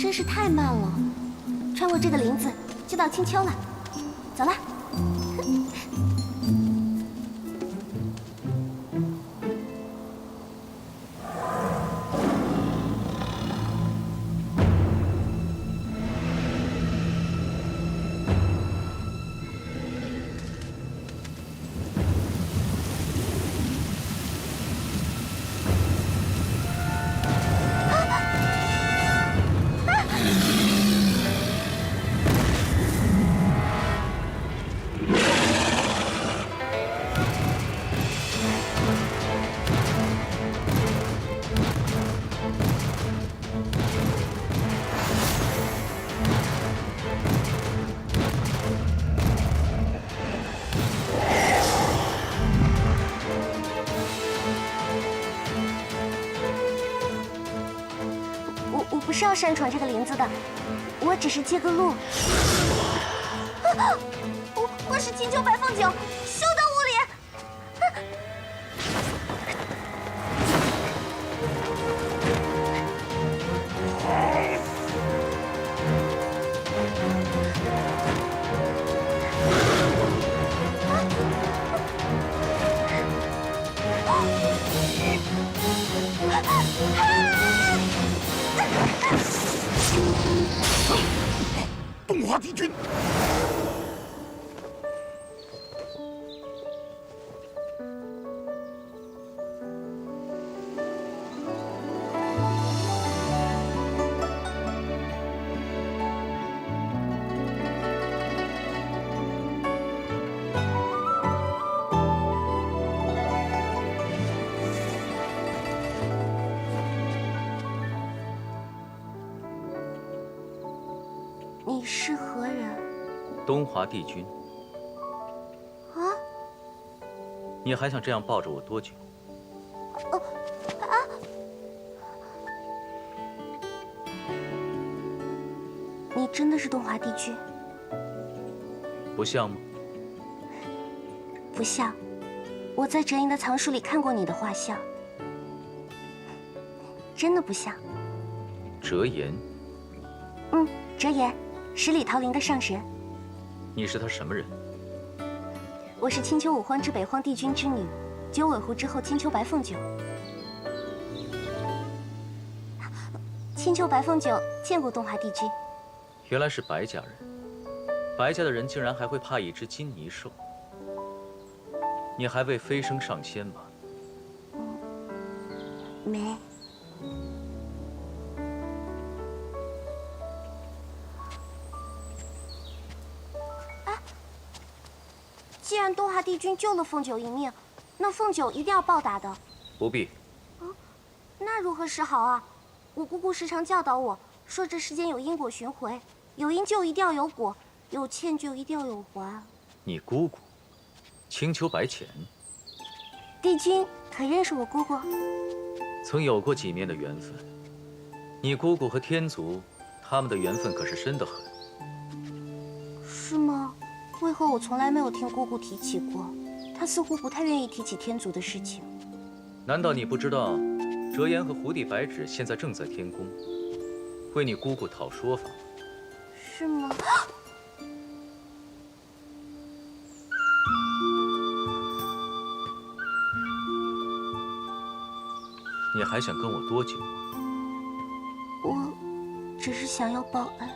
真是太慢了，穿过这个林子就到青丘了。走了。我不是要擅闯这个林子的，我只是借个路。我是青丘白凤九，休得无礼！东华帝君，你是何人？东华帝君。啊？你还想这样抱着我多久？你真的是东华帝君？不像吗？不像，我在折颜的藏书里看过你的画像，真的不像。折颜？折颜，十里桃林的上神。你是他什么人？我是青丘五荒之北荒帝君之女，九尾狐之后青丘白凤九。青丘白凤九见过东华帝君。原来是白家人。白家的人竟然还会怕一只金泥兽。你还未飞升上仙吧？没。既然东华帝君救了凤九一命，那凤九一定要报答的。不必。那如何是好啊？我姑姑时常教导我说，这世间有因果循环，有因就一定要有果，有欠就一定要有还。你姑姑，青丘白浅，帝君可认识我姑姑？曾有过几面的缘分。你姑姑和天族，他们的缘分可是深得很。是吗？为何我从来没有听姑姑提起过？她似乎不太愿意提起天族的事情。难道你不知道，折颜和狐帝白芷现在正在天宫，为你姑姑讨说法吗？是吗？你还想跟我多久啊？我只是想要报恩。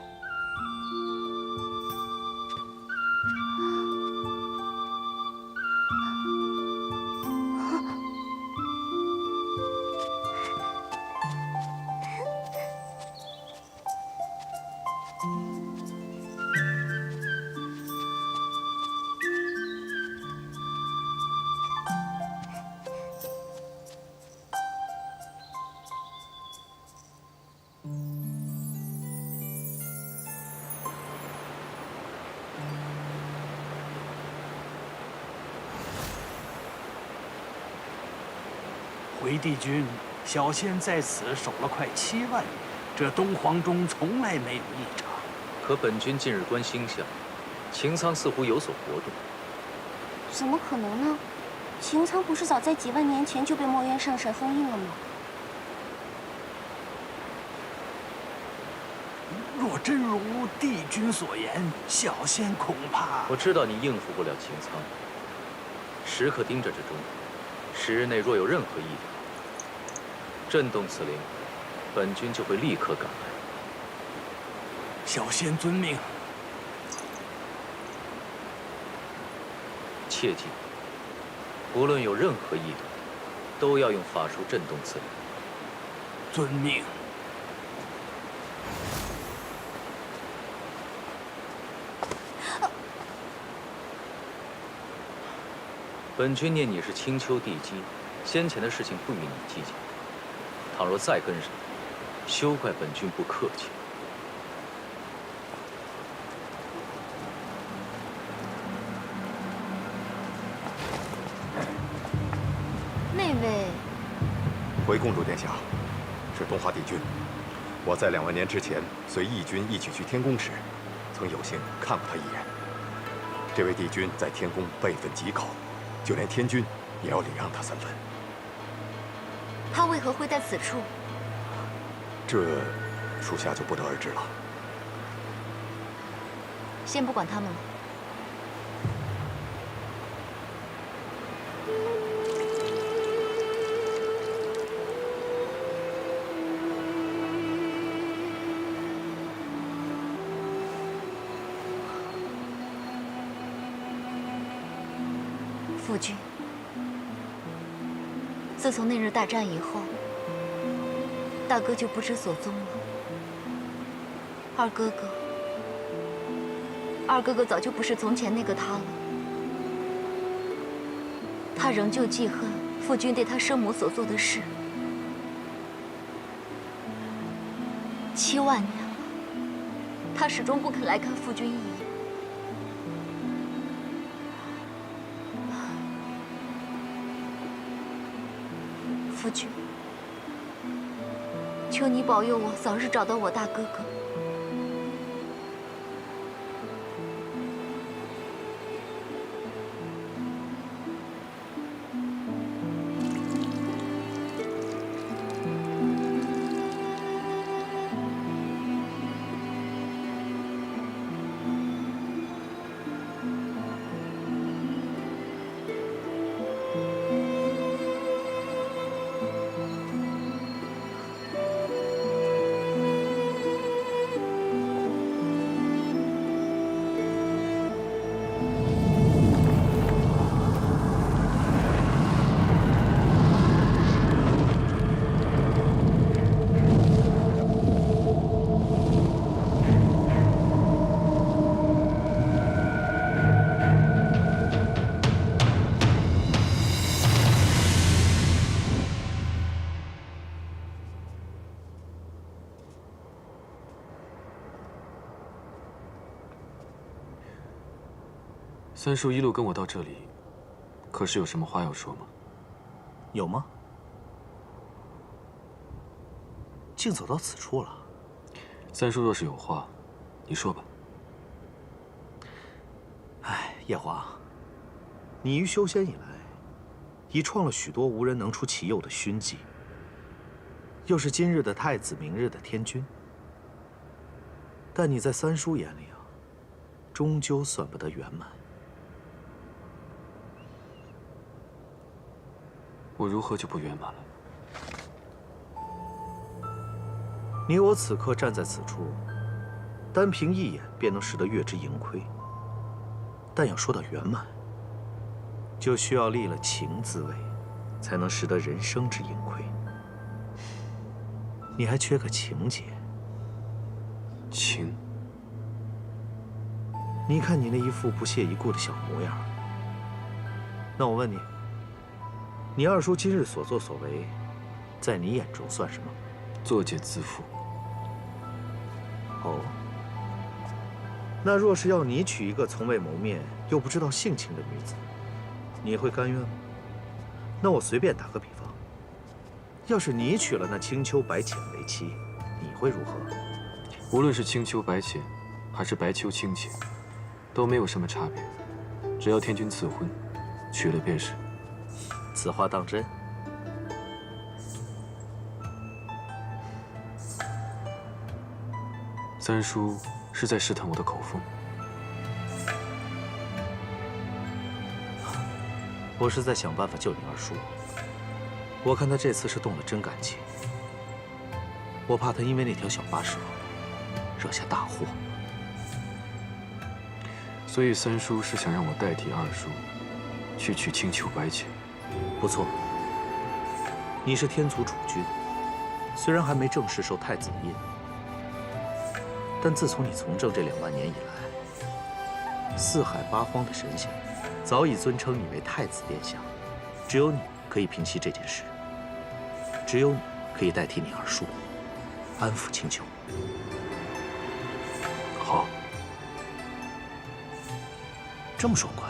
回帝君，小仙在此守了快7万年，这东皇中从来没有异常。可本君近日观星象，擎苍似乎有所活动。怎么可能呢？擎苍不是早在几万年前就被墨渊上神封印了吗？若真如帝君所言，小仙恐怕……我知道你应付不了擎苍，时刻盯着这钟，10日内若有任何异动，震动此铃，本君就会立刻赶来。小仙遵命。切记，无论有任何异动，都要用法术震动此铃。遵命。本君念你是青丘帝姬，先前的事情不与你计较。倘若再跟上，休怪本君不客气。那位，回公主殿下，是东华帝君。我在2万年之前随义军一起去天宫时，曾有幸看过他一眼。这位帝君在天宫辈分极高，就连天君也要礼让他3分。他为何会在此处？这，属下就不得而知了。先不管他们了。夫君，自从那日大战以后，大哥就不知所踪了。二哥哥早就不是从前那个他了。他仍旧记恨父君对他生母所做的事。7万年了，他始终不肯来看父君一眼。夫君，求你保佑我早日找到我大哥哥。三叔一路跟我到这里，可是有什么话要说吗？有吗？竟走到此处了。三叔若是有话，你说吧。哎，夜华，你于修仙以来，已创了许多无人能出其右的勋绩，又是今日的太子，明日的天君。但你在三叔眼里啊，终究算不得圆满。我如何就不圆满了？你我此刻站在此处，单凭一眼便能使得月之盈亏。但要说到圆满，就需要立了情滋味，才能使得人生之盈亏。你还缺个情节。情？你看你那一副不屑一顾的小模样。那我问你，你二叔今日所作所为，在你眼中算什么？作茧自缚。哦，那若是要你娶一个从未谋面又不知道性情的女子，你会甘愿吗？那我随便打个比方，要是你娶了那青丘白浅为妻，你会如何？无论是青丘白浅，还是白丘青浅，都没有什么差别。只要天君赐婚，娶了便是。此话当真？三叔是在试探我的口风。我是在想办法救你二叔。我看他这次是动了真感情，我怕他因为那条小巴蛇惹下大祸。所以三叔是想让我代替二叔去取青丘白浅。不错，你是天族主君，虽然还没正式受太子的印，但自从你从政这2万年以来，四海八荒的神仙早已尊称你为太子殿下，只有你可以平息这件事，只有你可以代替你二叔，安抚青丘。好，这么爽快，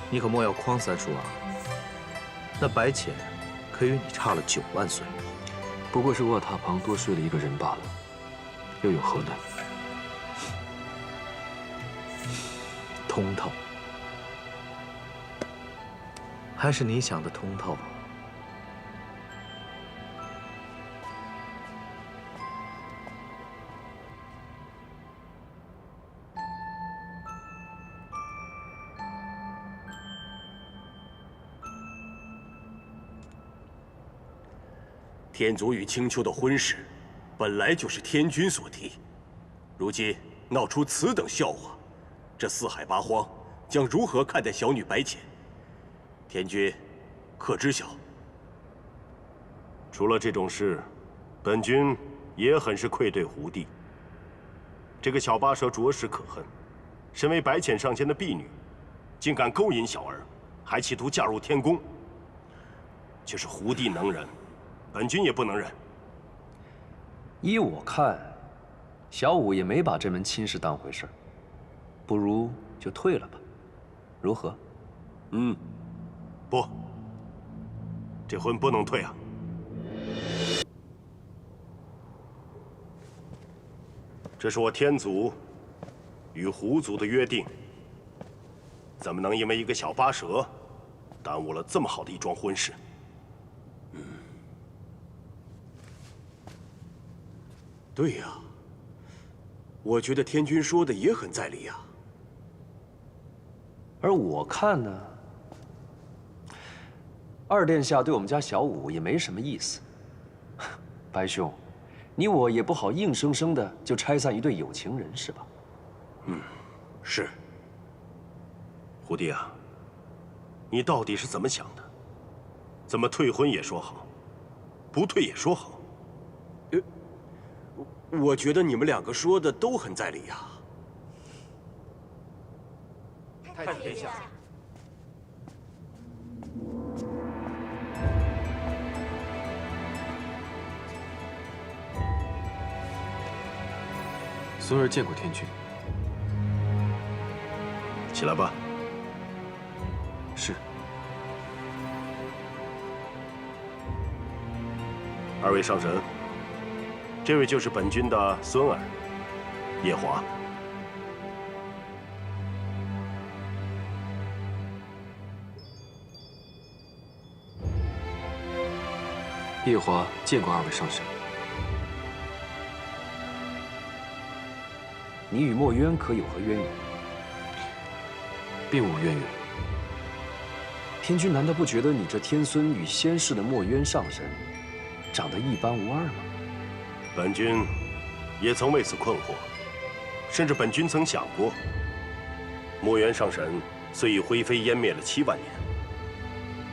你可莫要诓三叔啊！那白浅可与你差了9万岁，不过是卧榻旁多睡了一个人罢了，又有何难？通透，还是你想的通透？天族与青丘的婚事，本来就是天君所提，如今闹出此等笑话，这四海八荒将如何看待小女白浅？天君，可知晓？除了这种事，本君也很是愧对胡帝。这个小巴蛇着实可恨，身为白浅上仙的婢女，竟敢勾引小儿，还企图嫁入天宫。就是胡帝能忍，本君也不能忍。依我看，小五也没把这门亲事当回事儿，不如就退了吧，如何？不，这婚不能退啊！这是我天族与胡族的约定，怎么能因为一个小巴蛇，耽误了这么好的一桩婚事？对呀，我觉得天君说的也很在理呀。而我看呢，二殿下对我们家小五也没什么意思。白兄，你我也不好硬生生的就拆散一对有情人，是吧？是。胡帝啊，你到底是怎么想的？怎么退婚也说好，不退也说好？我觉得你们2个说的都很在理呀。太子殿下，孙儿见过天君。起来吧。是。2位上神，这位就是本君的孙儿，夜华。夜华见过2位上神。你与墨渊可有何渊源？并无渊源。天君难道不觉得你这天孙与仙世的墨渊上神长得一般无二吗？本君也曾为此困惑，甚至本君曾想过，墨渊上神虽已灰飞烟灭了7万年，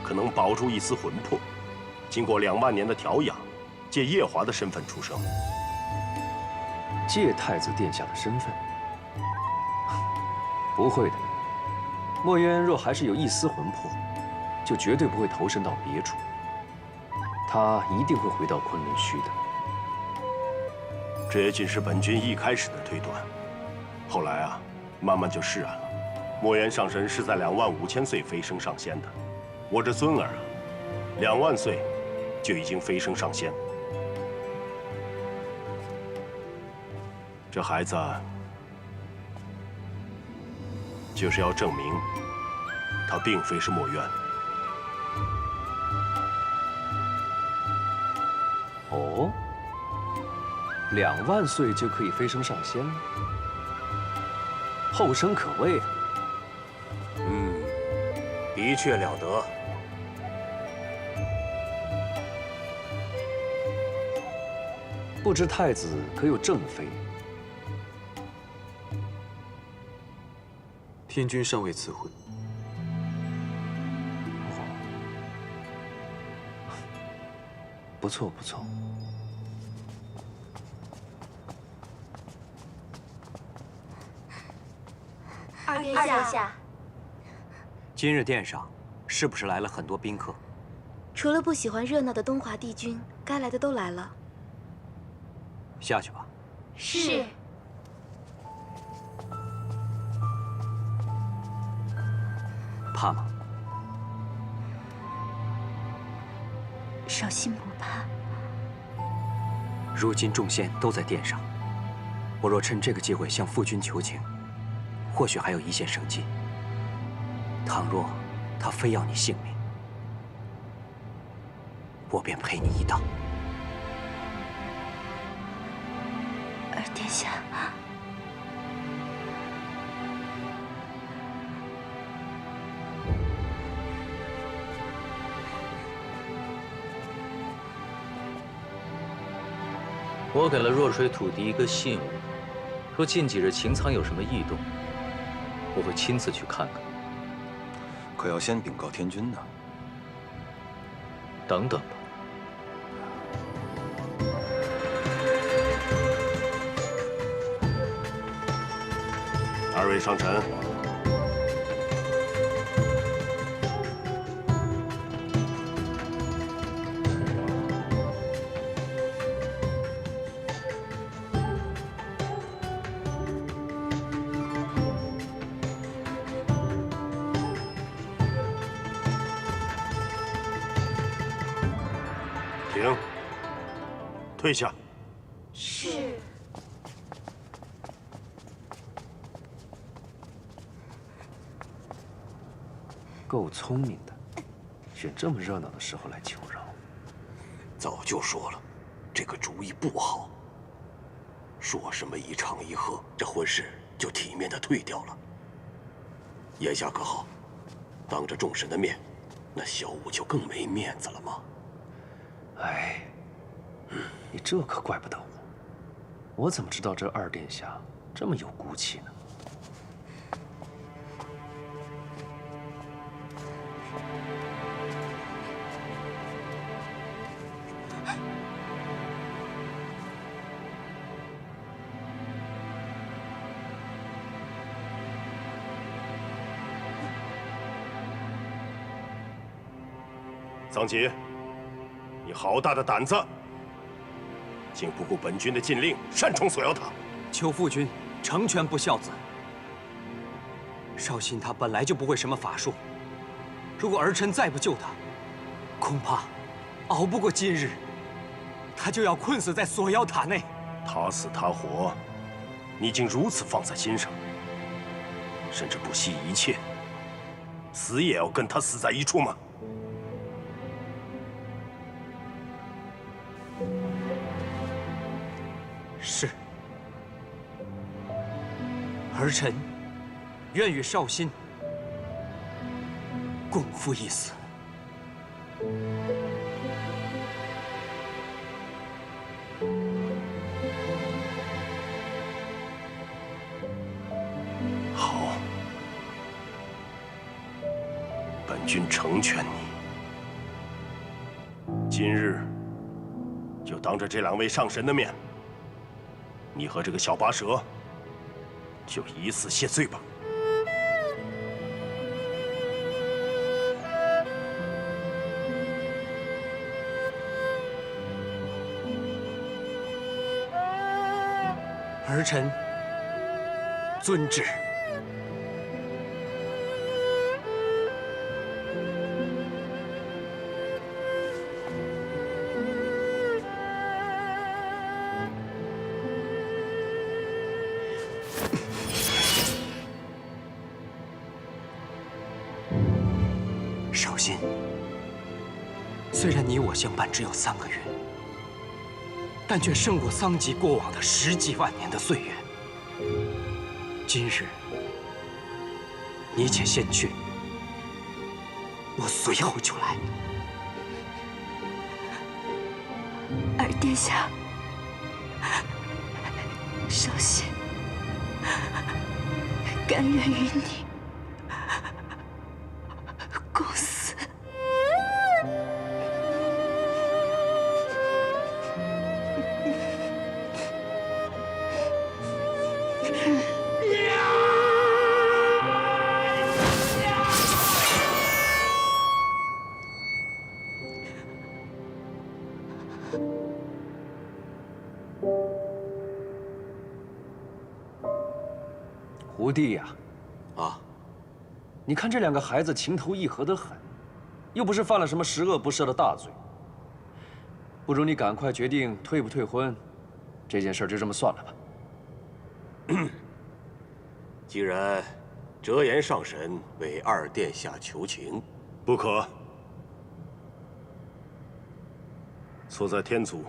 可能保住一丝魂魄，经过2万年的调养，借夜华的身份出生。借太子殿下的身份？不会的，墨渊若还是有一丝魂魄，就绝对不会投身到别处，他一定会回到昆仑虚的。这也仅是本君一开始的推断，后来啊，慢慢就释然了。墨渊上神是在2万5千岁飞升上仙的，我这孙儿啊，2万岁就已经飞升上仙。这孩子就是要证明，他并非是墨渊。哦， 2万岁就可以飞升上仙了，后生可畏啊！的确了得。不知太子可有正妃？天君尚未赐婚。不错不错。二殿下，今日殿上是不是来了很多宾客？除了不喜欢热闹的东华帝君，该来的都来了。下去吧。是。怕吗？少卿不怕。如今众仙都在殿上，我若趁这个机会向父君求情，或许还有一线生机。倘若他非要你性命，我便陪你一道。二殿下，我给了弱水土地一个信物，若近几日擎苍有什么异动，我会亲自去看看。可要先禀告天君呢。等等吧。2位上臣。停！退下。是。够聪明的，选这么热闹的时候来求饶。早就说了，这个主意不好。说什么一唱一和，这婚事就体面的退掉了。眼下可好，当着众神的面，那小五就更没面子了吗？哎，你这可怪不得我，我怎么知道这二殿下这么有骨气呢？桑吉，你好大的胆子，竟不顾本君的禁令，擅闯锁妖塔！求父君成全不孝子。少卿他本来就不会什么法术，如果儿臣再不救他，恐怕熬不过今日，他就要困死在锁妖塔内。他死他活，你竟如此放在心上，甚至不惜一切，死也要跟他死在一处吗？是，儿臣愿与少卿共赴一死。好，本君成全你。今日就当着这2位上神的面，你和这个小拔舌就以死谢罪吧。儿臣遵旨。少卿，虽然你我相伴只有3个月，但却胜过桑吉过往的10几万年的岁月。今日，你且先去，我随后就来。二殿下，少仙甘愿与你共死。胡弟呀，啊，你看这2个孩子情投意合得很，又不是犯了什么十恶不赦的大罪，不如你赶快决定退不退婚，这件事就这么算了吧。既然折颜上神为二殿下求情，不可。错在天族，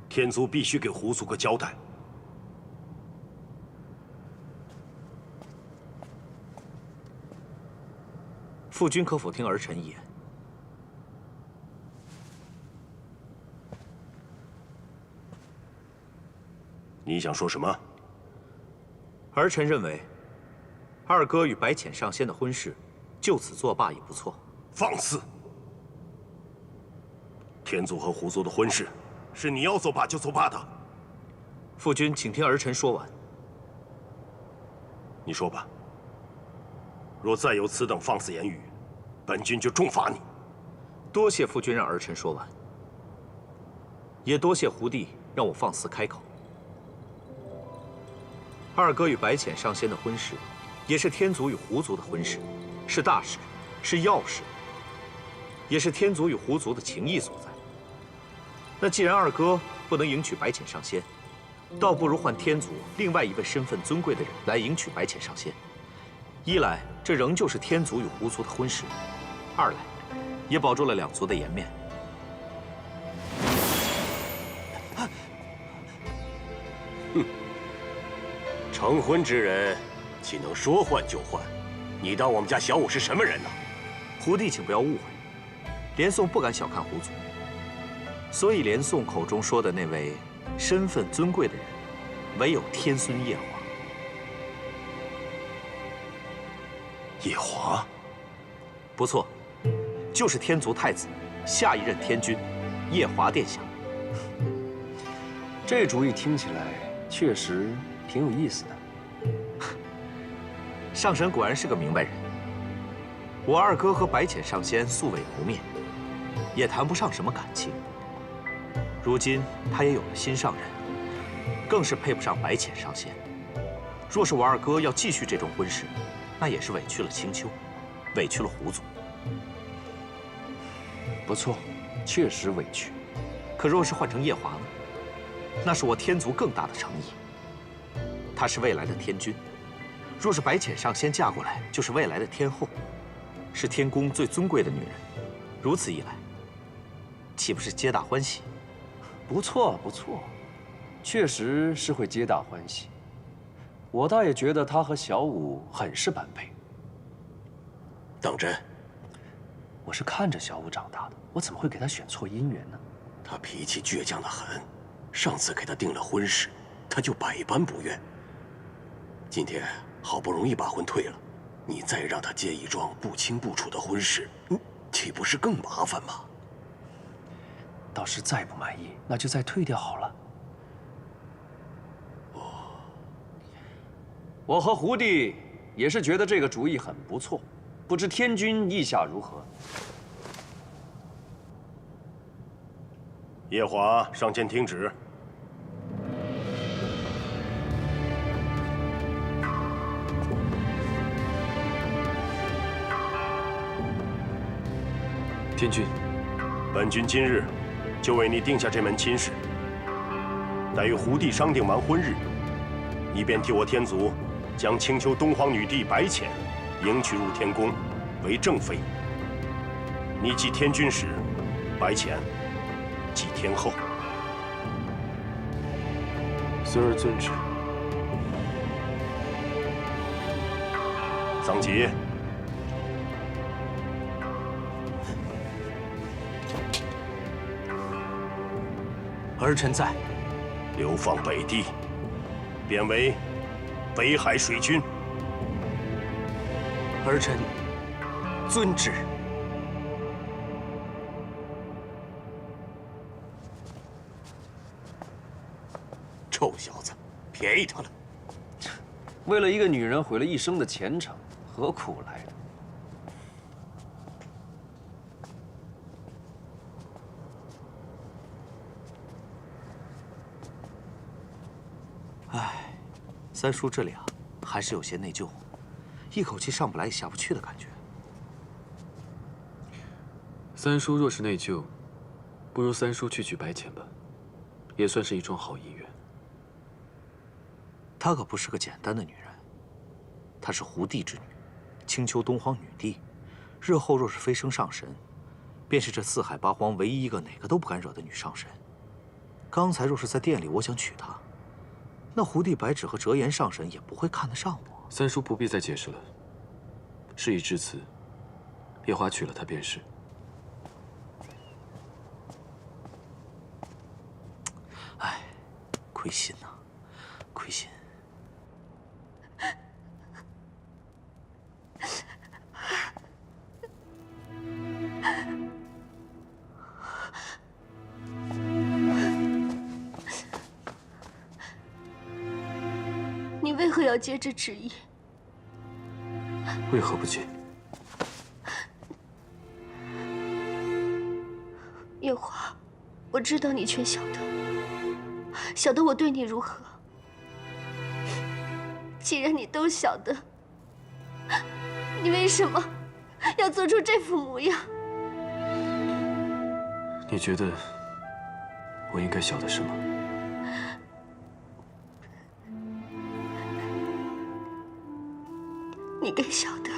天族必须给狐族个交代。父君可否听儿臣一言？你想说什么？儿臣认为，二哥与白浅上仙的婚事，就此作罢也不错。放肆！天族和狐族的婚事，是你要作罢就作罢的。父君，请听儿臣说完。你说吧。若再有此等放肆言语，本君就重罚你。多谢父君让儿臣说完，也多谢胡弟让我放肆开口。二哥与白浅上仙的婚事，也是天族与狐族的婚事，是大事，是要事，也是天族与狐族的情谊所在。那既然二哥不能迎娶白浅上仙，倒不如换天族另外一位身份尊贵的人来迎娶白浅上仙。一来，这仍旧是天族与狐族的婚事；二来，也保住了两族的颜面。哼，成婚之人岂能说换就换？你当我们家小五是什么人呢？胡弟，请不要误会，连宋不敢小看狐族，所以连宋口中说的那位身份尊贵的人，唯有天孙夜华。夜华，不错，就是天族太子，下一任天君，夜华殿下。这主意听起来确实挺有意思的。上神果然是个明白人。我二哥和白浅上仙素未谋面，也谈不上什么感情。如今他也有了心上人，更是配不上白浅上仙。若是我二哥要继续这种婚事，那也是委屈了青丘，委屈了狐族。不错，确实委屈。可若是换成夜华呢？那是我天族更大的诚意。她是未来的天君，若是白浅上仙嫁过来，就是未来的天后，是天宫最尊贵的女人。如此一来，岂不是皆大欢喜？不错，不错，确实是会皆大欢喜。我倒也觉得他和小五很是般配。当真？我是看着小五长大的，我怎么会给他选错姻缘呢？他脾气倔强得很，上次给他定了婚事，他就百般不愿。今天好不容易把婚退了，你再让他结一桩不清不楚的婚事，岂不是更麻烦吗？倒是再不满意，那就再退掉好了。我和胡弟也是觉得这个主意很不错，不知天君意下如何？夜华上前听旨。天君，本君今日就为你定下这门亲事。待与胡弟商定完婚日，你便替我天族将青丘东皇女帝白浅迎娶入天宫，为正妃。你继天君时，白浅继天后。孙儿遵旨。桑吉，儿臣在。流放北地，贬为北海水军。儿臣遵旨。臭小子，便宜他了。为了一个女人毁了一生的前程，何苦来的？唉，三叔这里啊，还是有些内疚，一口气上不来也下不去的感觉。三叔若是内疚，不如三叔去取白钱吧，也算是一桩好姻缘。她可不是个简单的女人，她是胡帝之女，青丘东荒女帝，日后若是飞升上神，便是这四海八荒唯一一个哪个都不敢惹的女上神。刚才若是在店里，我想娶她，那胡帝白芷和折颜上神也不会看得上我。三叔不必再解释了，事已至此，夜华娶了她便是。唉，亏心呐，亏心。你为何要接这旨意？为何不接？夜华，我知道你全晓得，晓得我对你如何。既然你都晓得，你为什么要做出这副模样？你觉得我应该晓得什么？你该晓得，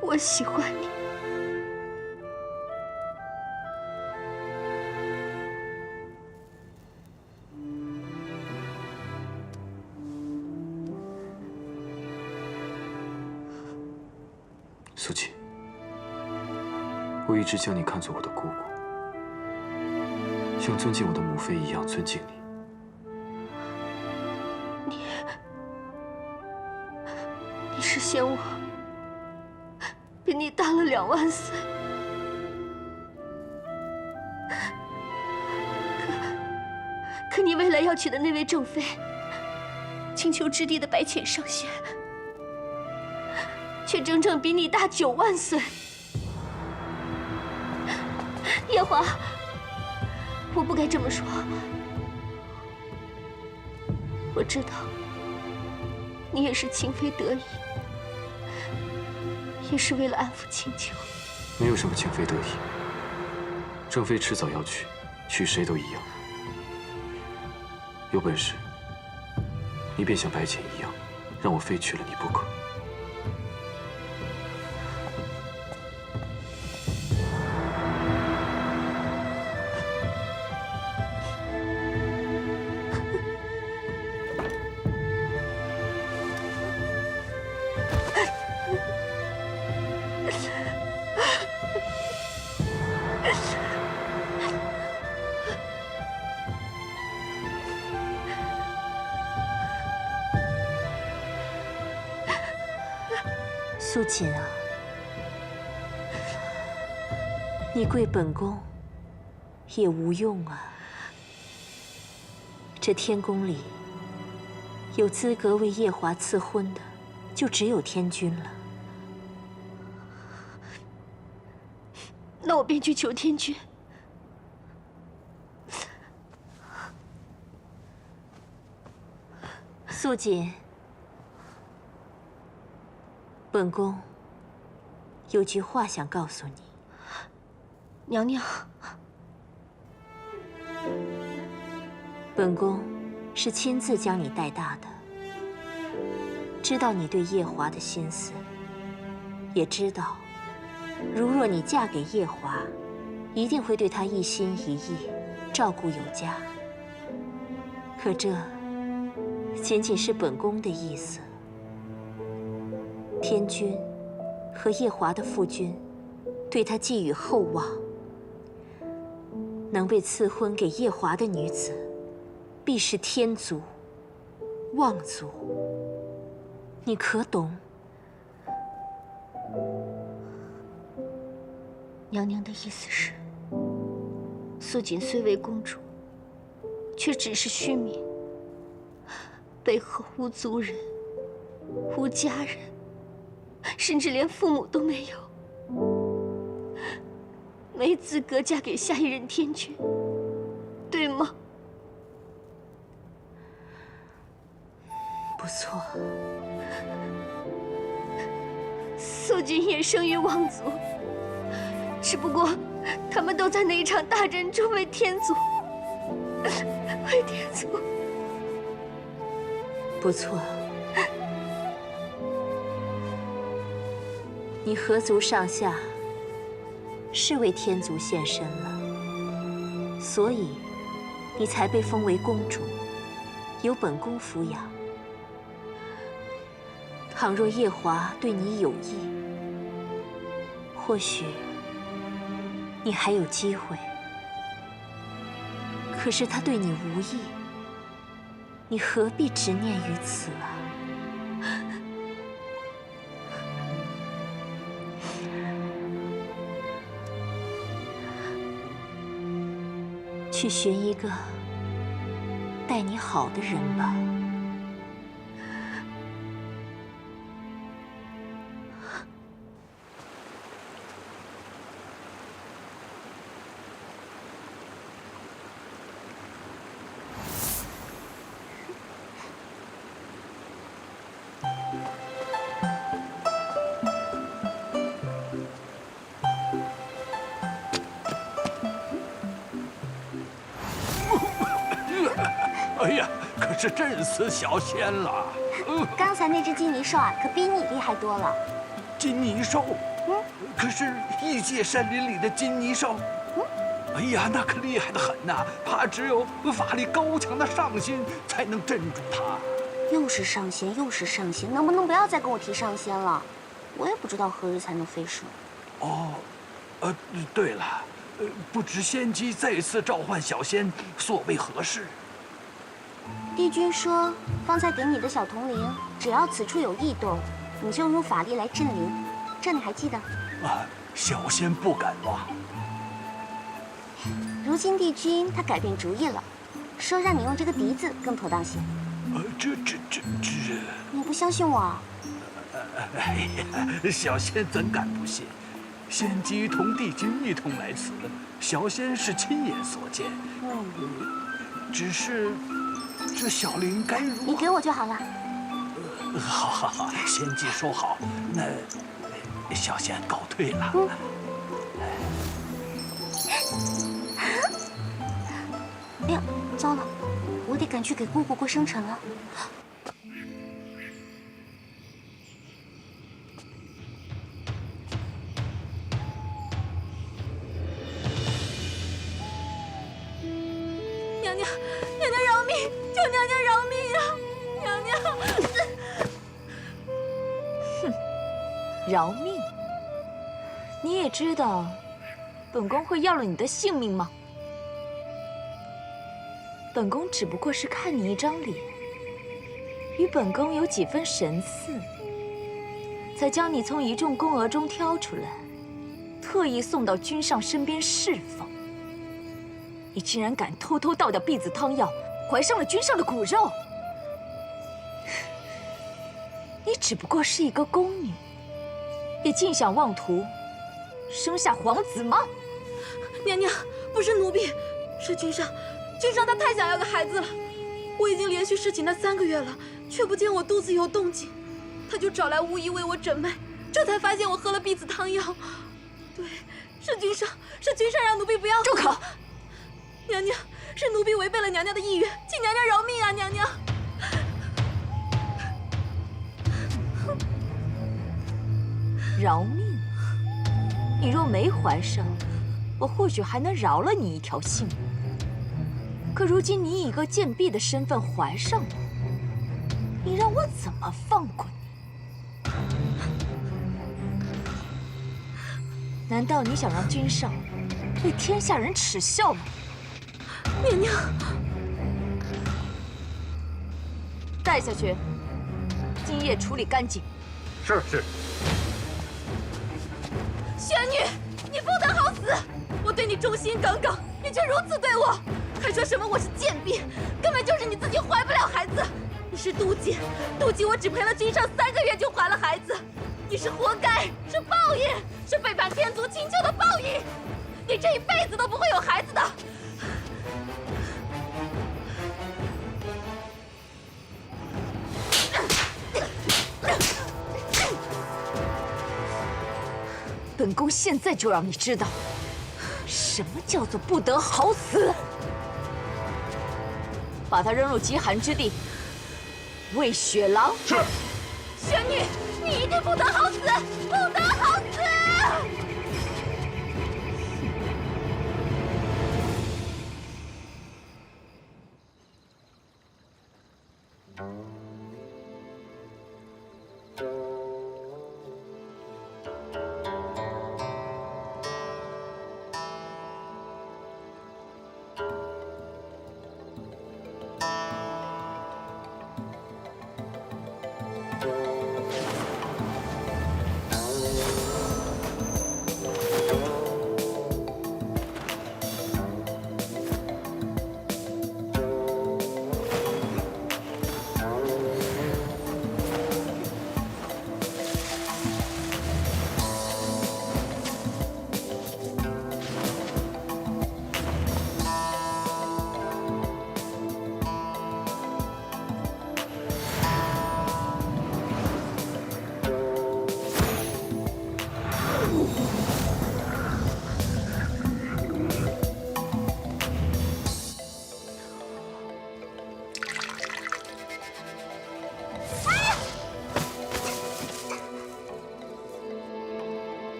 我喜欢你。苏琪，我一直将你看作我的姑姑，像尊敬我的母妃一样尊敬你。你是嫌我比你大了2万岁，可你未来要娶的那位正妃，青丘之地的白浅上仙，却整整比你大9万岁。夜华，我不该这么说。我知道，你也是情非得已，也是为了安抚青丘。没有什么情非得已，正妃迟早要娶，娶谁都一样。有本事，你便像白浅一样，让我非娶了你不可。苏锦啊，你跪本宫也无用啊。这天宫里有资格为夜华赐婚的，就只有天君了。那我便去求天君。素锦，本宫有句话想告诉你。娘娘，本宫是亲自将你带大的，知道你对夜华的心思，也知道，如若你嫁给夜华，一定会对他一心一意，照顾有加。可这仅仅是本宫的意思。天君和夜华的父君对他寄予厚望，能被赐婚给夜华的女子，必是天族、望族。你可懂？娘娘的意思是，素锦虽为公主，却只是虚名，背后无族人，无家人，甚至连父母都没有，没资格嫁给下一任天君，对吗？不错。素锦也生于望族，只不过他们都在那一场大战中为天族，为天族。不错。你合族上下是为天族献身了，所以你才被封为公主，由本宫抚养。倘若夜华对你有意，或许你还有机会。可是他对你无意，你何必执念于此啊？去寻一个待你好的人吧。哎呀，可是震死小仙了！刚才那只金泥兽啊，可比你厉害多了。金泥兽？可是异界山林里的金泥兽，哎呀，那可厉害得很呐！怕只有法力高强的上仙才能镇住它。又是上仙，又是上仙，能不能不要再跟我提上仙了？我也不知道何日才能飞升。哦，对了，不知仙姬再次召唤小仙，所为何事？帝君说，方才给你的小铜铃，只要此处有异动，你就用法力来镇灵，这你还记得？小仙不敢忘。如今帝君他改变主意了，说让你用这个笛子更妥当些。这……你不相信我啊？哎呀，小仙怎敢不信？仙姬同帝君一同来此，小仙是亲眼所见。只是这小铃该如何？你给我就好了。好，仙姬说好。那小仙告退了。哎呀，糟了，我得赶去给姑姑过生辰了。娘娘，娘娘饶命！求娘娘饶命啊！娘娘，哼，饶命？你也知道，本宫会要了你的性命吗？本宫只不过是看你一张脸，与本宫有几分神似，才将你从一众宫娥中挑出来，特意送到君上身边侍奉。你竟然敢偷偷倒掉婢子汤药，怀上了君上的骨肉！你只不过是一个宫女，也尽想妄图生下皇子吗？娘娘，不是奴婢，是君上。君上他太想要个孩子了，我已经连续侍寝他3个月了，却不见我肚子有动静，他就找来巫医为我诊脉，这才发现我喝了婢子汤药。对，是君上让奴婢不要喝。住口！娘娘，是奴婢违背了娘娘的意愿，请娘娘饶命啊！娘娘，饶命？你若没怀上，我或许还能饶了你一条性命。可如今你以一个贱婢的身份怀上了，你让我怎么放过你？难道你想让君上被天下人耻笑吗？娘娘，带下去，今夜处理干净。是。玄女，你不得好死！我对你忠心耿耿，你却如此对我，还说什么我是贱婢，根本就是你自己怀不了孩子。你是妒忌我只陪了君上3个月就怀了孩子，你是活该，是报应，是背叛天族青丘的报应。你这一辈子都不会有孩子的。本宫现在就让你知道，什么叫做不得好死！把他扔入极寒之地，喂血狼。是。玄女，你一定不得好死，不得好死！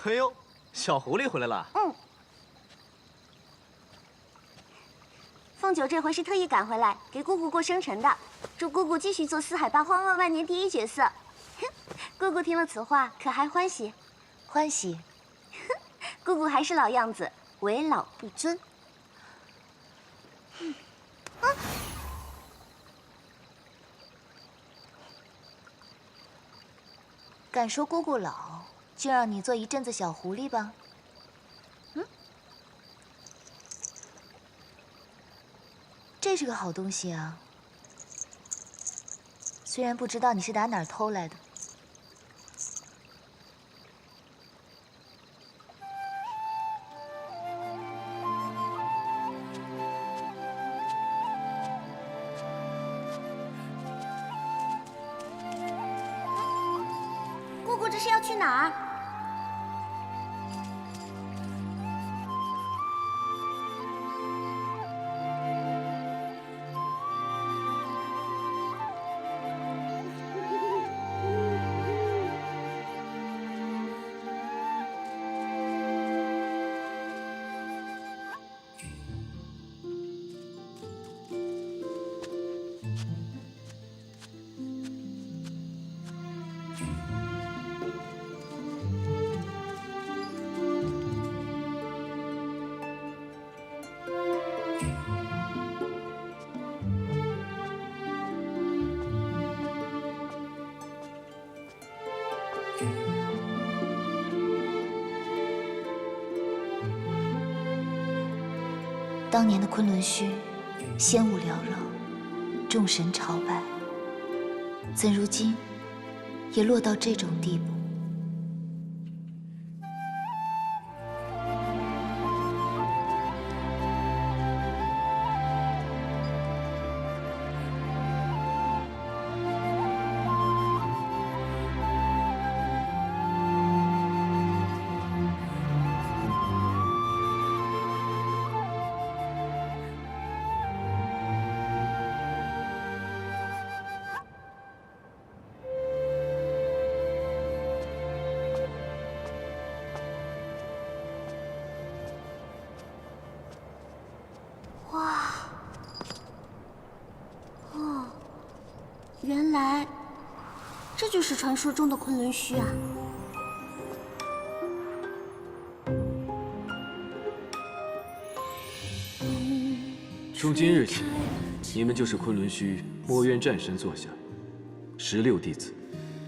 哎呦，小狐狸回来了。凤九这回是特意赶回来给姑姑过生辰的，祝姑姑继续做四海八荒万万年第一角色。姑姑听了此话，可还欢喜？欢喜。姑姑还是老样子，为老不尊。敢说姑姑老，就让你做一阵子小狐狸吧。这是个好东西啊，虽然不知道你是打哪儿偷来的。姑姑这是要去哪儿？当年的昆仑虚，仙雾缭绕，众神朝拜，怎如今也落到这种地步？就是传说中的昆仑虚啊！从今日起，你们就是昆仑虚墨渊战神座下16弟子，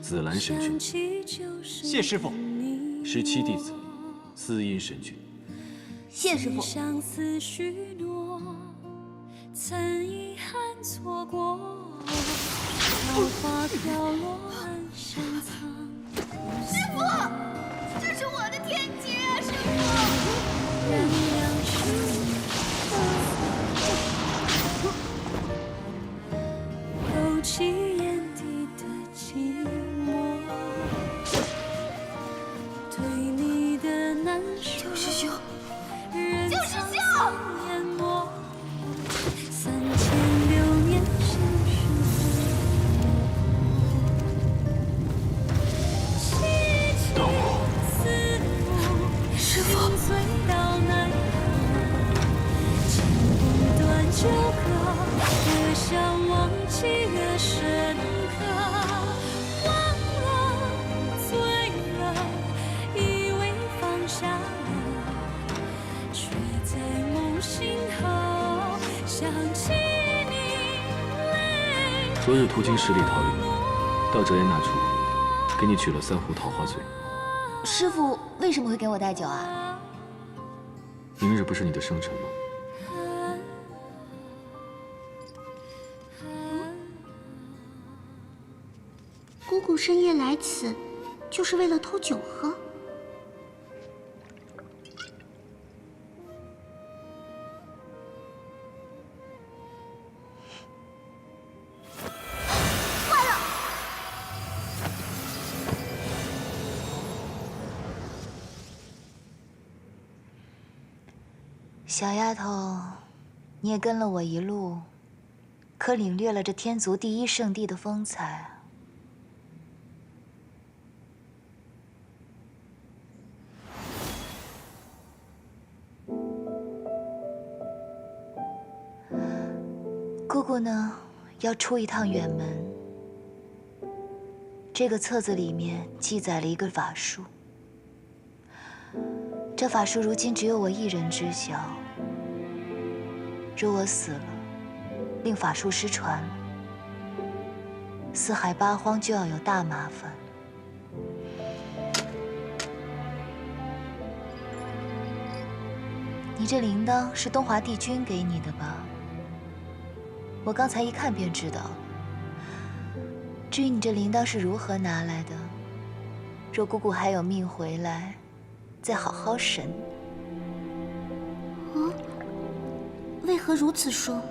紫兰神君。谢师傅。17弟子，司阴神君。谢师傅。师傅，这是我的天劫啊！师傅。勾起眼底的寂寞，对你的难受，救师兄，救师兄！淹没3600年相守，等我。师傅。旧歌，越想忘记越深刻，忘了，醉了，以为放下了，却在梦醒后想起你泪。昨日途经十里桃源，到折颜那处，给你取了3壶桃花醉。师傅为什么会给我带酒啊？明日不是你的生辰吗？姑姑深夜来此，就是为了偷酒喝。坏了！小丫头，你也跟了我一路，可领略了这天族第一圣地的风采。姑姑呢，要出一趟远门。这个册子里面记载了一个法术，这法术如今只有我一人知晓。若我死了，令法术失传了，四海八荒就要有大麻烦。你这铃铛是东华帝君给你的吧？我刚才一看便知道了。至于你这铃铛是如何拿来的，若姑姑还有命回来，再好好审。啊？为何如此说？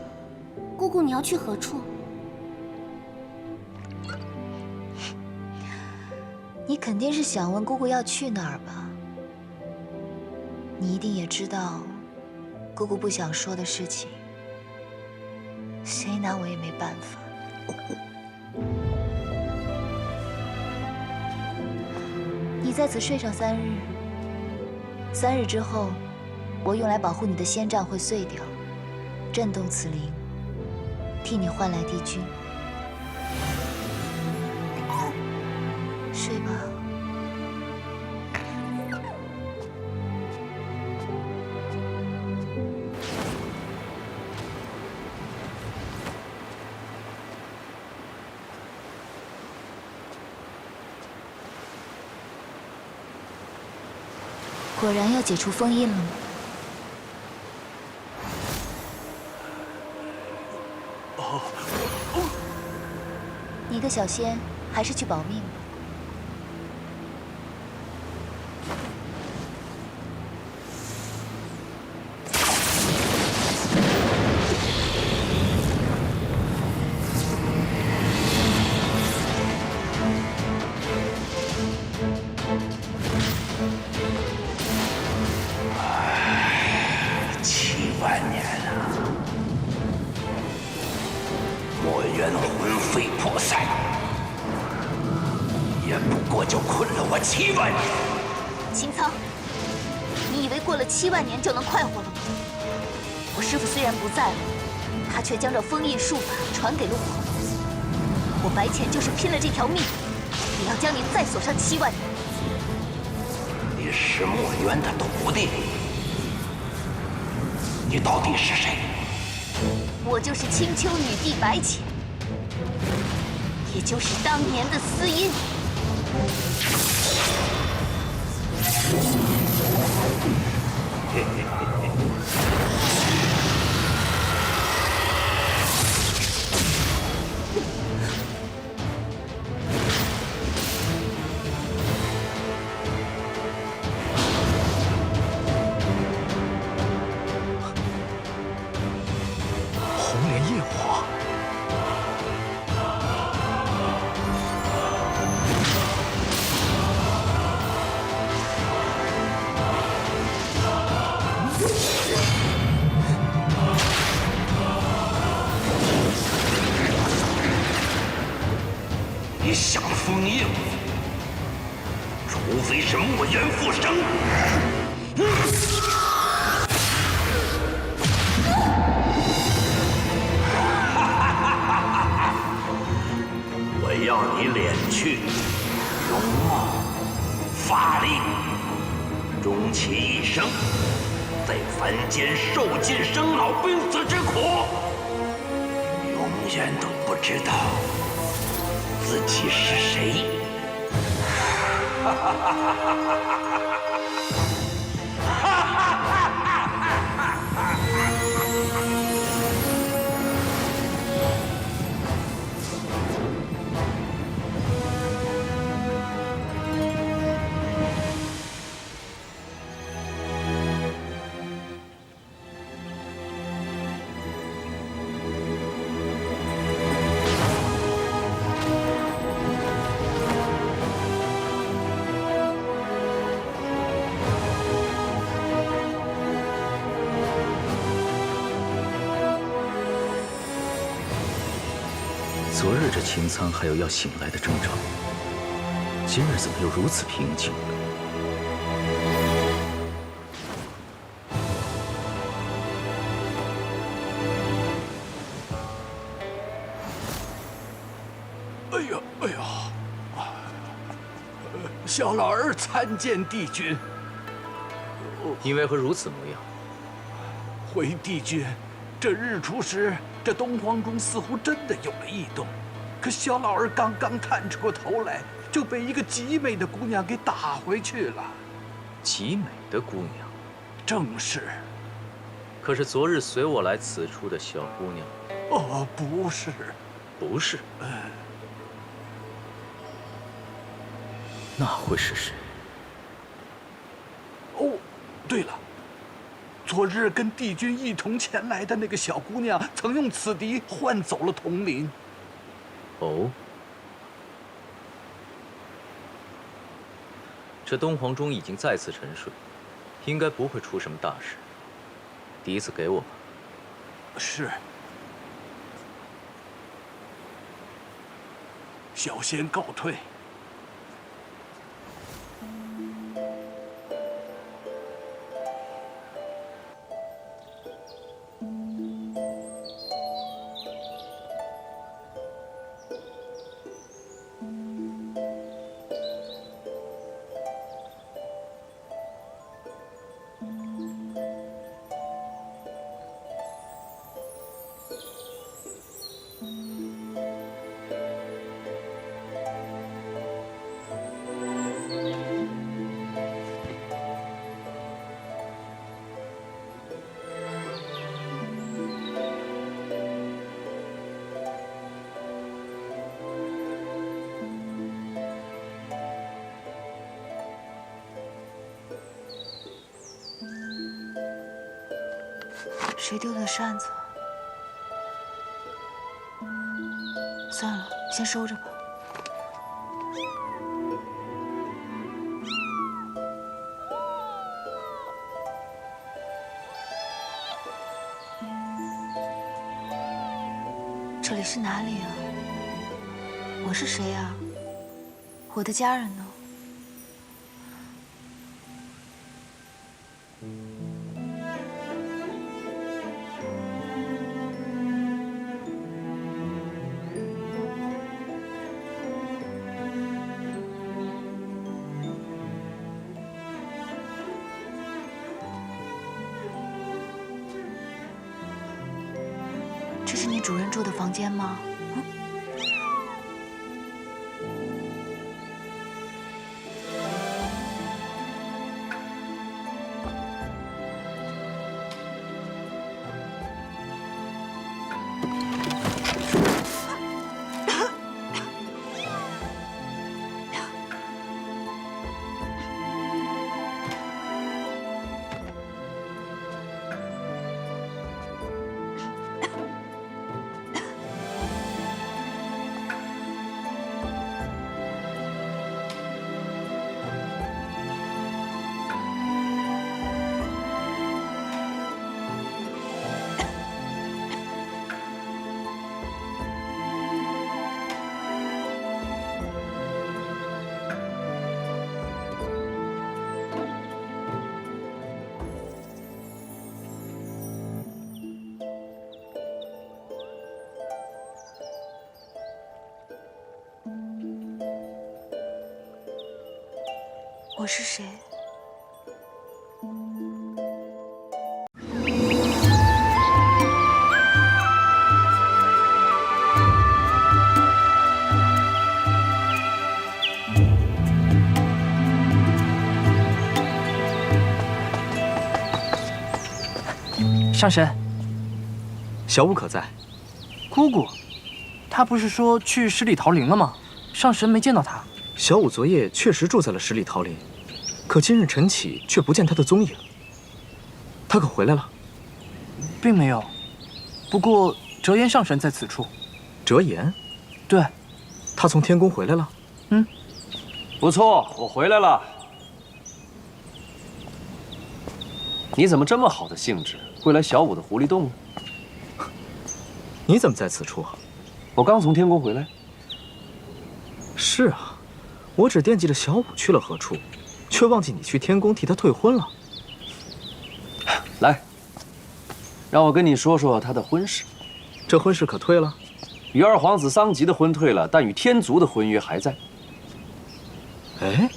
姑姑，你要去何处？你肯定是想问姑姑要去哪儿吧？你一定也知道，姑姑不想说的事情。谁拿我也没办法。你在此睡上3日，3日之后，我用来保护你的仙杖会碎掉，震动此铃，替你换来帝君。睡吧。果然要解除封印了吗？你个小仙，还是去保命吧。7万年了，墨渊魂飞魄散，也不过就困了我7万年。秦苍，你以为过了7万年就能快活了吗？我师父虽然不在了，他却将这封印术法传给了我。我白浅就是拼了这条命，想将你再锁上7万年。你是墨渊的徒弟，你到底是谁？我就是青丘女帝白浅，也就是当年的司音。红莲夜华。你想封印我，除非是墨渊复生。我要你敛去容貌、法力，终其一生在凡间受尽生老病死之苦，永远都不知道自己是谁。昨日这擎苍还有要醒来的征兆，今日怎么又如此平静？哎呀，哎呀！小老儿参见帝君。你为何如此模样？回帝君，这日出时，这东皇钟似乎真的有了异动。可小老儿刚刚探出过头来，就被一个极美的姑娘给打回去了。极美的姑娘，正是。可是昨日随我来此处的小姑娘，哦，不是，不是。那会是谁？哦，对了，昨日跟帝君一同前来的那个小姑娘，曾用此笛唤走了童林。哦，这东皇钟已经再次沉睡，应该不会出什么大事。笛子给我吧。是。小仙告退。谁丢的扇子？算了，先收着吧。这里是哪里啊？我是谁啊？我的家人呢？是你主人住的房间吗？我是谁？上神，小五可在？姑姑，她不是说去十里桃林了吗？上神没见到她。小五昨夜确实住在了十里桃林，可今日晨起却不见他的踪影。他可回来了？并没有，不过折颜上神在此处。折颜？对，他从天宫回来了。嗯，不错，我回来了。你怎么这么好的兴致，会来小五的狐狸洞呢？你怎么在此处啊？我刚从天宫回来。是啊。我只惦记着小五去了何处，却忘记你去天宫替他退婚了。来，让我跟你说说他的婚事。这婚事可退了？与二皇子桑吉的婚退了，但与天族的婚约还在。哎，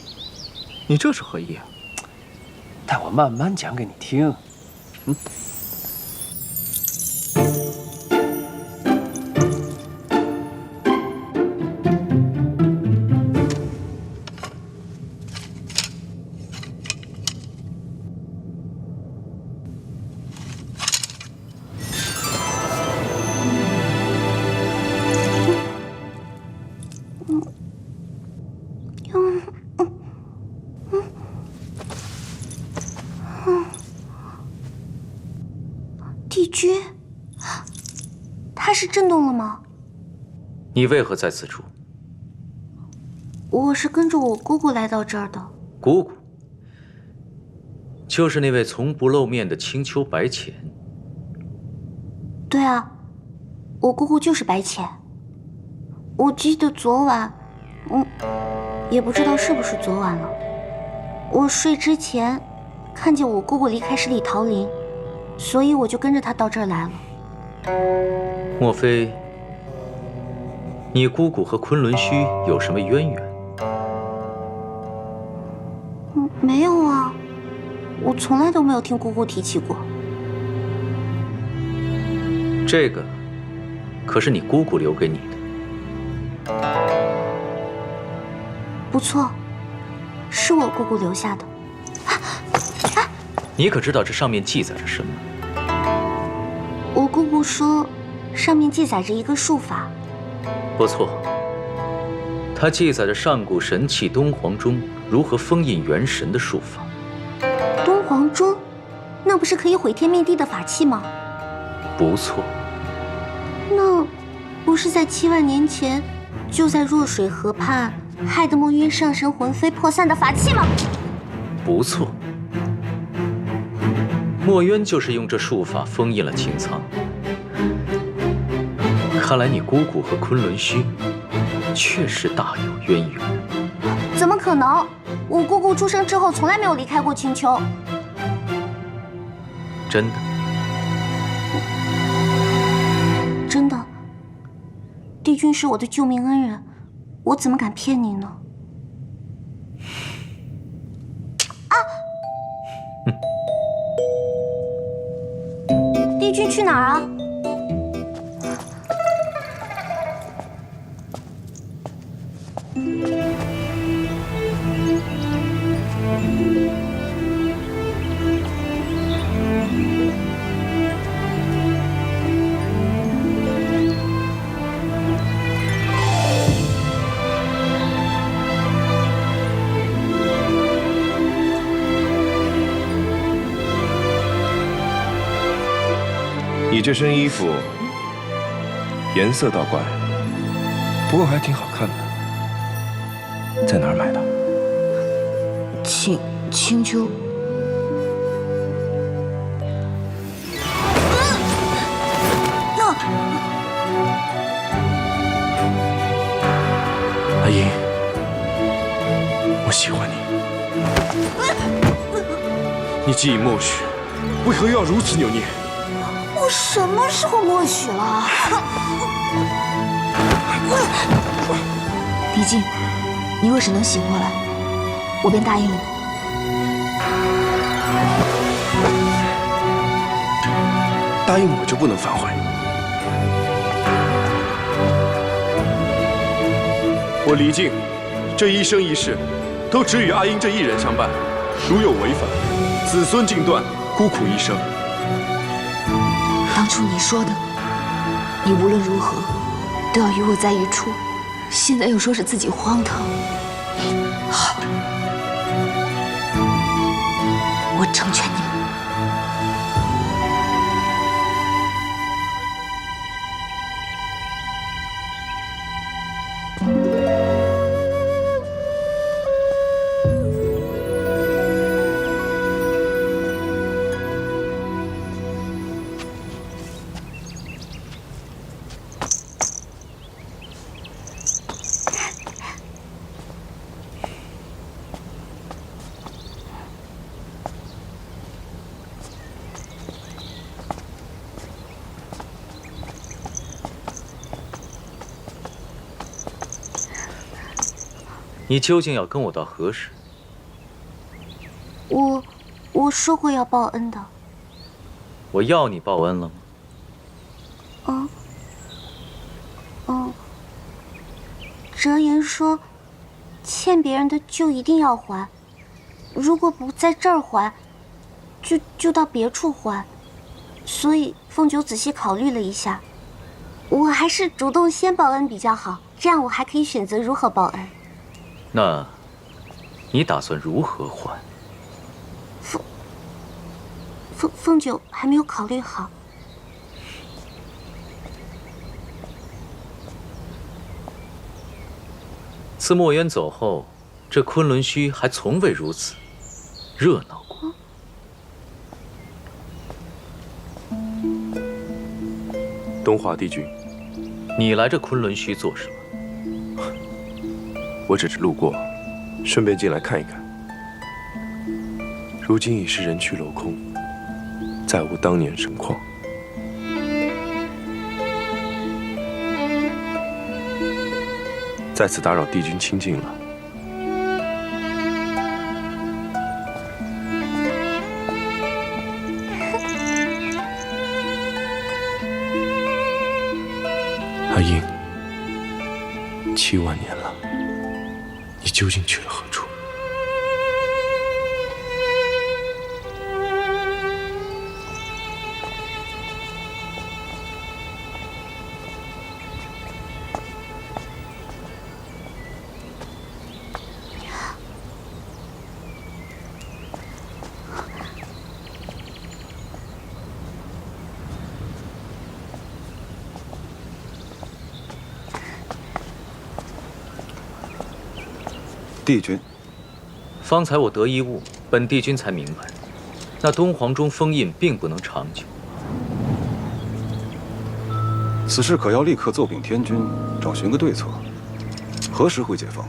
你这是何意啊？待我慢慢讲给你听。嗯。帝君，他是震动了吗？你为何在此处？我是跟着我姑姑来到这儿的。姑姑，就是那位从不露面的青丘白浅。对啊，我姑姑就是白浅。我记得昨晚，也不知道是不是昨晚了。我睡之前看见我姑姑离开十里桃林，所以我就跟着她到这儿来了。莫非你姑姑和昆仑虚有什么渊源？没有啊，我从来都没有听姑姑提起过。这个可是你姑姑留给你的。不错，是我姑姑留下的。你可知道这上面记载着什么？我姑姑说，上面记载着一个术法。不错，它记载着上古神器东皇钟如何封印元神的术法。东皇钟，那不是可以毁天灭地的法器吗？不错。那不是在7万年前就在弱水河畔害得墨渊上神魂飞魄散的法器吗？不错。墨渊就是用这术法封印了擎苍。看来你姑姑和昆仑虚确实大有渊源。怎么可能？我姑姑出生之后从来没有离开过青丘。真的？真的。帝君是我的救命恩人，我怎么敢骗你呢？帝君去哪儿啊？你这身衣服颜色倒怪，不过还挺好看的。在哪儿买的？青丘。阿英，我喜欢你。你既已默许，为何又要如此扭捏？我什么时候默许了？李靖，你若是能醒过来，我便答应你。答应我就不能反悔。我李靖，这一生一世，都只与阿英这一人相伴。如有违反，子孙尽断，孤苦一生。当初你说的，你无论如何都要与我在一处，现在又说是自己荒唐。好，我成全你们。你究竟要跟我到何时？我说过要报恩的。我要你报恩了吗？哲言说，欠别人的就一定要还，如果不在这儿还，就到别处还。所以凤九仔细考虑了一下，我还是主动先报恩比较好，这样我还可以选择如何报恩。那，你打算如何还？凤九还没有考虑好。自墨渊走后，这昆仑虚还从未如此热闹过。东华帝君，你来这昆仑虚做什么？我只是路过，顺便进来看一看。如今已是人去楼空，再无当年盛况。再次打扰帝君清静了。阿英，7万年了，你究竟去了何处？帝君，方才我得一悟，本帝君才明白，那东皇钟封印并不能长久。此事可要立刻奏禀天君，找寻个对策。何时会解封？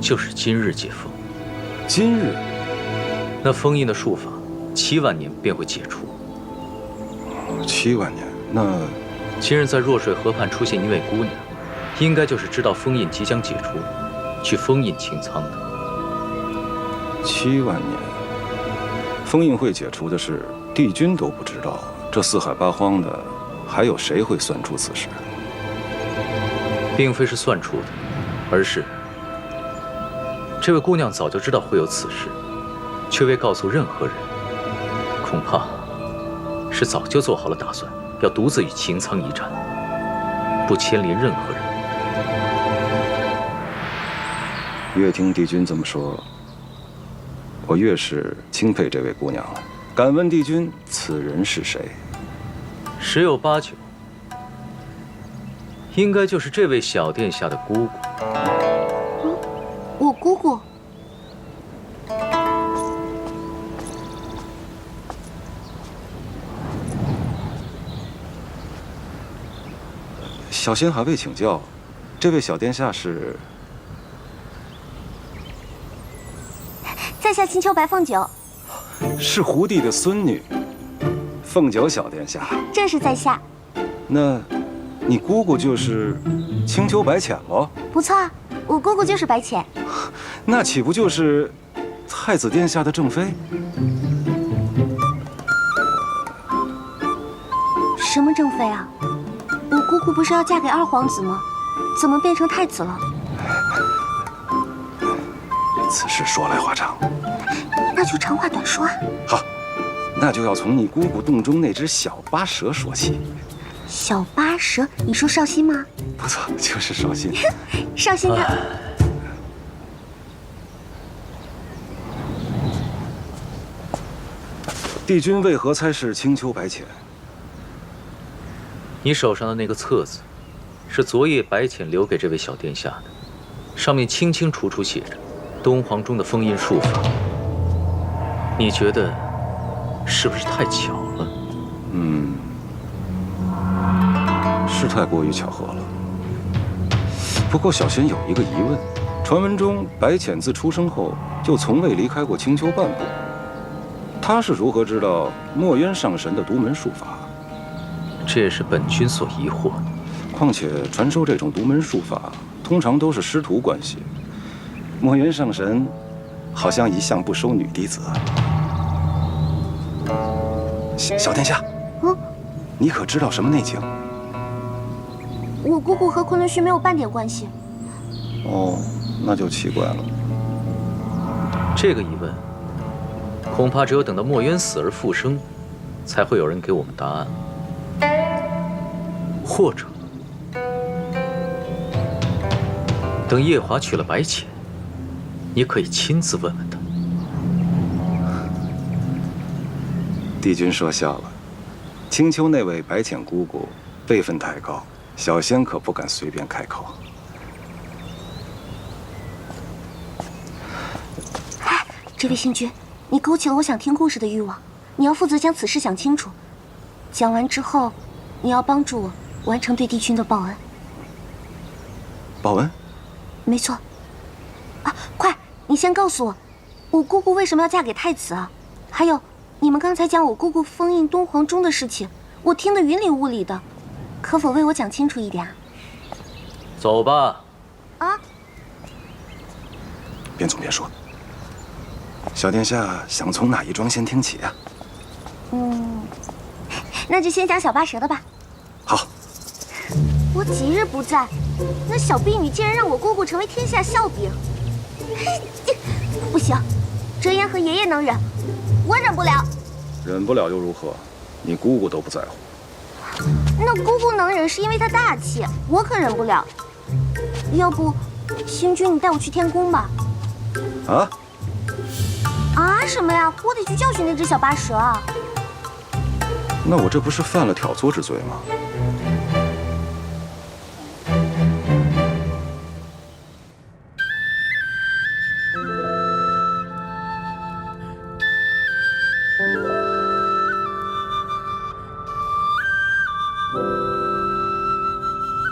就是今日解封。今日？那封印的术法，7万年便会解除。7万年？那今日在弱水河畔出现一位姑娘，应该就是知道封印即将解除，去封印清仓的。7万年，封印会解除的事，帝君都不知道，这四海八荒的，还有谁会算出此事？并非是算出的，而是这位姑娘早就知道会有此事，却未告诉任何人。恐怕是早就做好了打算，要独自与擎苍一战，不牵连任何人。越听帝君这么说，我越是钦佩这位姑娘了。敢问帝君，此人是谁？十有八九，应该就是这位小殿下的姑姑。我姑姑。小仙还未请教，这位小殿下是？在下青丘白凤九。是胡帝的孙女，凤九小殿下。正是在下。那，你姑姑就是青丘白浅喽？不错啊，我姑姑就是白浅。那岂不就是太子殿下的正妃？什么正妃啊？我姑姑不是要嫁给二皇子吗？怎么变成太子了？此事说来话长。那就长话短说啊。好，那就要从你姑姑洞中那只小巴蛇说起。小巴蛇？你说绍兴吗？不错，就是绍兴。绍兴他。帝君为何猜是青丘白浅？你手上的那个册子，是昨夜白浅留给这位小殿下的，上面清清楚楚写着敦煌中的封印术法。你觉得是不是太巧了？是太过于巧合了。不过小仙有一个疑问：传闻中白浅自出生后就从未离开过青丘半步，他是如何知道墨渊上神的独门术法？这也是本君所疑惑的。况且传授这种独门术法，通常都是师徒关系。墨渊上神好像一向不收女弟子。小殿下，你可知道什么内情？我姑姑和昆仑虚没有半点关系。哦，那就奇怪了。这个疑问，恐怕只有等到墨渊死而复生，才会有人给我们答案。或者，等夜华娶了白浅，你可以亲自问问他。帝君说笑了，青丘那位白浅姑姑辈分太高，小仙可不敢随便开口。这位星君，你勾起了我想听故事的欲望，你要负责将此事讲清楚。讲完之后，你要帮助我完成对帝君的报恩。报恩？没错。啊，快，你先告诉我，我姑姑为什么要嫁给太子啊？还有，你们刚才讲我姑姑封印敦煌钟的事情，我听得云里雾里的，可否为我讲清楚一点啊？走吧。啊？边走边说。小殿下想从哪一桩先听起啊？那就先讲小巴蛇的吧。好。我几日不在，那小婢女竟然让我姑姑成为天下笑柄。不行，折颜和爷爷能忍，我忍不了。忍不了又如何？你姑姑都不在乎。那姑姑能忍是因为她大气，我可忍不了。要不，星君你带我去天宫吧。啊？啊什么呀？我得去教训那只小巴蛇啊！那我这不是犯了挑唆之罪吗？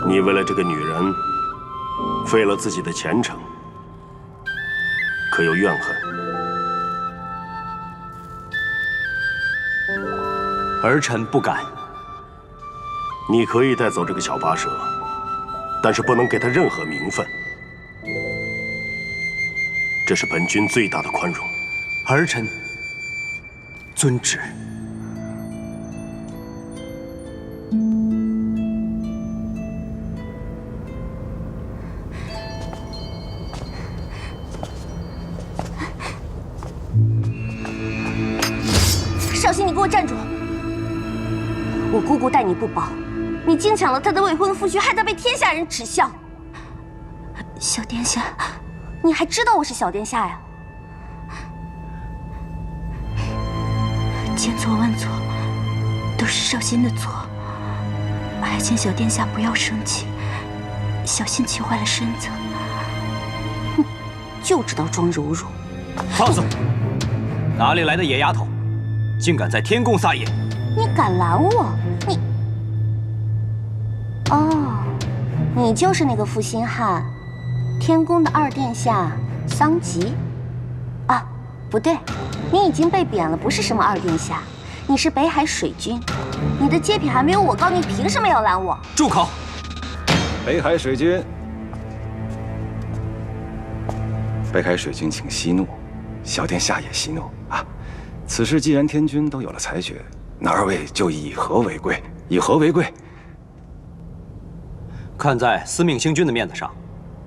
你为了这个女人，废了自己的前程，可有怨恨？儿臣不敢。你可以带走这个小巴蛇，但是不能给他任何名分。这是本君最大的宽容。儿臣遵旨。少卿，你给我站住！我姑姑待你不薄，你竟抢了她的未婚夫婿，害她被天下人耻笑。小殿下，你还知道我是小殿下呀？千错万错，都是少卿的错。还请小殿下不要生气，小心气坏了身子。哼，就知道装柔弱。放肆！哪里来的野丫头，竟敢在天宫撒野！你敢拦我？你……哦，你就是那个负心汉，天宫的二殿下桑吉。啊，不对，你已经被贬了，不是什么二殿下，你是北海水君。你的阶品还没有我高，你凭什么要拦我？住口！北海水君，北海水君，请息怒，小殿下也息怒啊。此事既然天君都有了裁决，那二位就以和为贵，以和为贵。看在司命星君的面子上，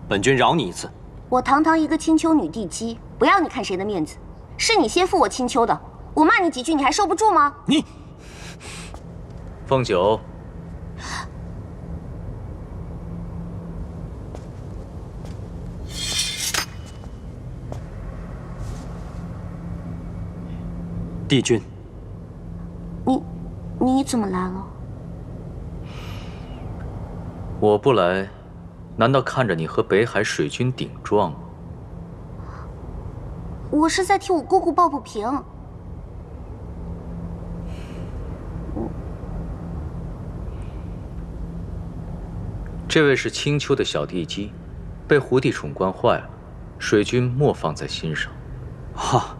本君饶你一次。我堂堂一个青丘女帝姬，不要你看谁的面子，是你先负我青丘的，我骂你几句，你还受不住吗？你，凤九，帝君，你怎么来了？我不来，难道看着你和北海水君顶撞吗？我是在替我姑姑抱不平。这位是青丘的小帝姬，被胡帝宠惯坏了，水君莫放在心上。哈，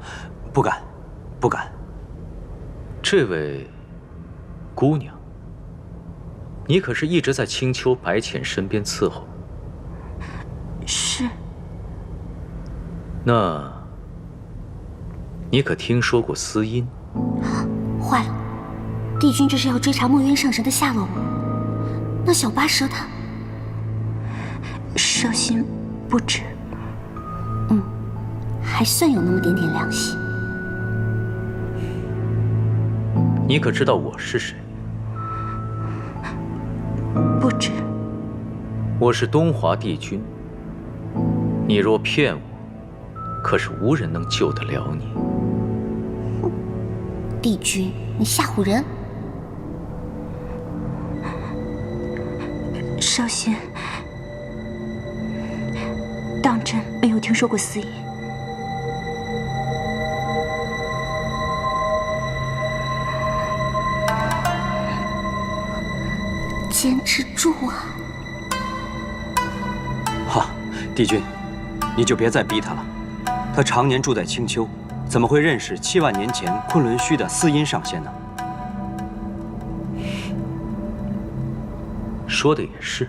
不敢，不敢。这位姑娘，你可是一直在青丘白浅身边伺候？是。那，你可听说过司音？坏了，帝君这是要追查墨渊上神的下落吗？那小八蛇他……绍兴不止，还算有那么点点良心。你可知道我是谁？不止。我是东华帝君。你若骗我，可是无人能救得了你。帝君，你吓唬人！绍兴，当真没有听说过司音。坚持住啊！哈，帝君，你就别再逼他了。他常年住在青丘，怎么会认识7万年前昆仑虚的司音上仙呢？说的也是。